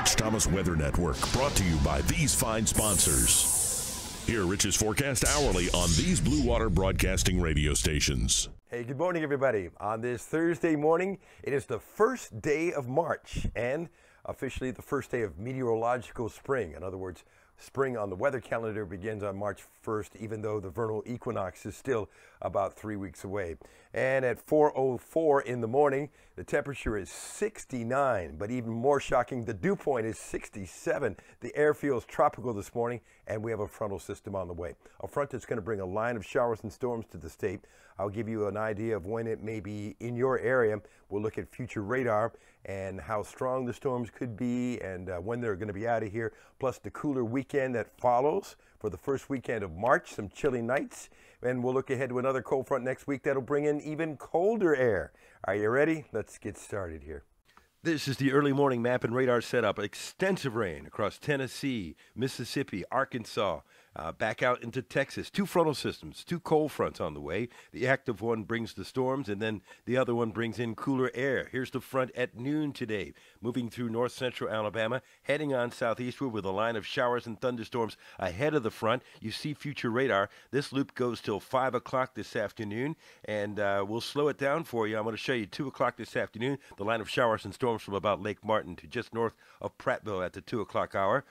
Rich Thomas Weather Network, brought to you by these fine sponsors. Hear Rich's forecast hourly on these Blue Water Broadcasting radio stations. Hey, good morning, everybody. On this Thursday morning, it is the first day of March and officially the first day of Meteorological Spring. In other words, spring on the weather calendar begins on March 1st, even though the vernal equinox is still about 3 weeks away. And at 4:04 in the morning, the temperature is 69, but even more shocking, the dew point is 67. The air feels tropical this morning, and we have a frontal system on the way. A front that's going to bring a line of showers and storms to the state. I'll give you an idea of when it may be in your area. We'll look at future radar and how strong the storms could be and when they're going to be out of here, plus the cooler weekend that follows for the first weekend of March, some chilly nights. And we'll look ahead to another cold front next week that'll bring in even colder air. Are you ready? Let's get started here. This is the early morning map and radar setup. Extensive rain across Tennessee, Mississippi, Arkansas, back out into Texas. Two frontal systems, two cold fronts on the way. The active one brings the storms, and then the other one brings in cooler air. Here's the front at noon today, moving through north central Alabama, heading on southeastward with a line of showers and thunderstorms ahead of the front. You see future radar. This loop goes till 5 o'clock this afternoon, and we'll slow it down for you. I'm going to show you 2 o'clock this afternoon, the line of showers and storms from about Lake Martin to just north of Prattville at the 2 o'clock hour.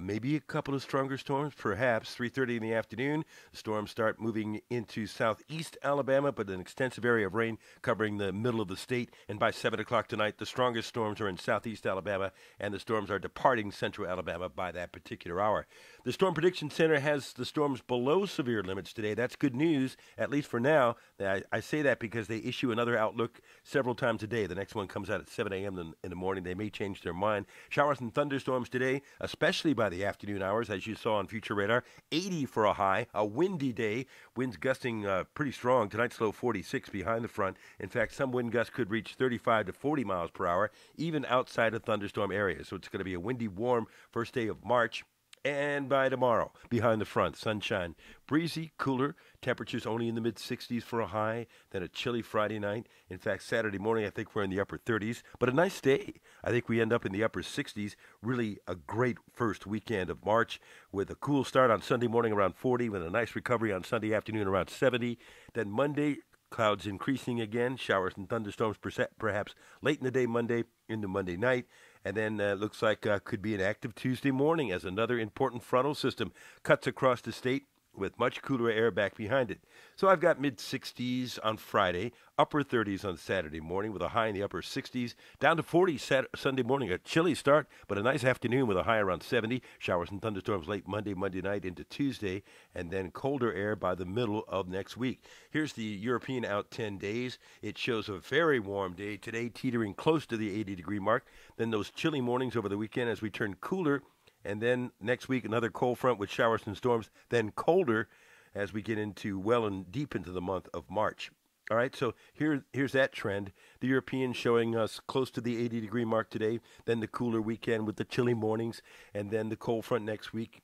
Maybe a couple of stronger storms, perhaps. 3:30 in the afternoon, the storms start moving into southeast Alabama, but an extensive area of rain covering the middle of the state. And by 7 o'clock tonight, the strongest storms are in southeast Alabama, and the storms are departing central Alabama by that particular hour. The Storm Prediction Center has the storms below severe limits today. That's good news, at least for now. I say that because they issue another outlook several times a day. The next one comes out at 7 a.m. in the morning. They may change their mind. Showers and thunderstorms today, especially by the afternoon hours, as you saw on future radar. 80 for a high, a windy day, winds gusting pretty strong. Tonight's low 46 behind the front. In fact, some wind gusts could reach 35 to 40 miles per hour, even outside of thunderstorm areas. So it's going to be a windy, warm first day of March. And by tomorrow, behind the front, sunshine, breezy, cooler, temperatures only in the mid-60s for a high, then a chilly Friday night. In fact, Saturday morning, I think we're in the upper 30s, but a nice day. I think we end up in the upper 60s. Really a great first weekend of March with a cool start on Sunday morning around 40, with a nice recovery on Sunday afternoon around 70. Then Monday, clouds increasing again, showers and thunderstorms perhaps late in the day Monday into Monday night. And then looks like could be an active Tuesday morning as another important frontal system cuts across the state with much cooler air back behind it. So I've got mid-60s on Friday, upper 30s on Saturday morning with a high in the upper 60s, down to 40 Sunday morning, a chilly start, but a nice afternoon with a high around 70, showers and thunderstorms late Monday night into Tuesday, and then colder air by the middle of next week. Here's the European out 10 days. It shows a very warm day today, teetering close to the 80-degree mark. Then those chilly mornings over the weekend as we turn cooler. And then next week, another cold front with showers and storms, then colder as we get into well and deep into the month of March. All right, so here's that trend. The European showing us close to the 80-degree mark today, then the cooler weekend with the chilly mornings, and then the cold front next week,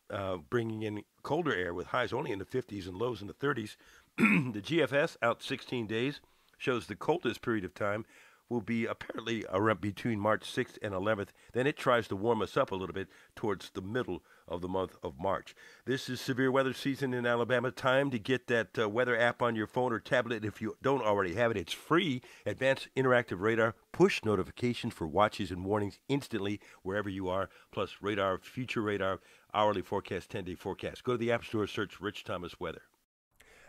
bringing in colder air with highs only in the 50s and lows in the 30s. The GFS out 16 days shows the coldest period of time will be apparently around between March 6th and 11th. Then it tries to warm us up a little bit towards the middle of the month of March. This is severe weather season in Alabama. Time to get that weather app on your phone or tablet. If you don't already have it, it's free. Advanced Interactive Radar. Push notifications for watches and warnings instantly wherever you are. Plus radar, future radar, hourly forecast, 10-day forecast. Go to the App Store, search Rich Thomas Weather.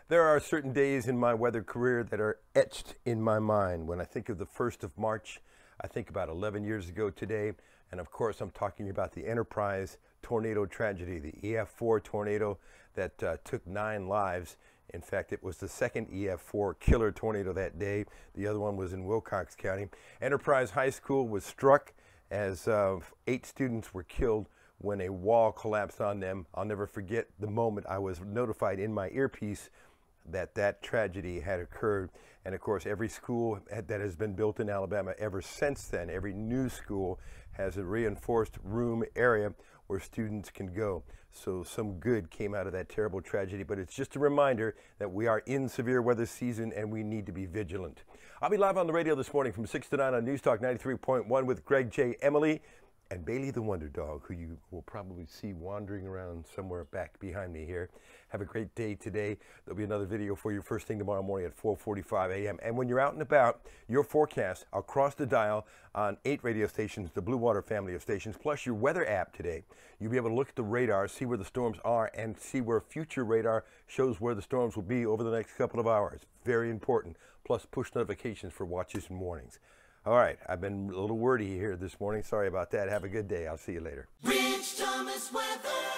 There are certain days in my weather career that are etched in my mind. When I think of the 1st of March, I think about 11 years ago today. And of course, I'm talking about the Enterprise tornado tragedy, the EF4 tornado that took 9 lives. In fact, it was the second EF4 killer tornado that day. The other one was in Wilcox County. Enterprise High School was struck as 8 students were killed when a wall collapsed on them. I'll never forget the moment I was notified in my earpiece that tragedy had occurred. And of course, every school that has been built in Alabama ever since then, every new school has a reinforced room area where students can go. So some good came out of that terrible tragedy, but it's just a reminder that we are in severe weather season and we need to be vigilant. I'll be live on the radio this morning from 6 to 9 on News Talk 93.1 with Greg J. Emily. and Bailey the Wonder Dog, who you will probably see wandering around somewhere back behind me here. Have a great day today. There'll be another video for you first thing tomorrow morning at 4:45 a.m. And when you're out and about, your forecast across the dial on 8 radio stations, the Blue Water family of stations, plus your weather app today. You'll be able to look at the radar, see where the storms are, and see where future radar shows where the storms will be over the next couple of hours. Very important. Plus push notifications for watches and warnings. All right, I've been a little wordy here this morning. Sorry about that. Have a good day. I'll see you later. Rich Thomas Weather.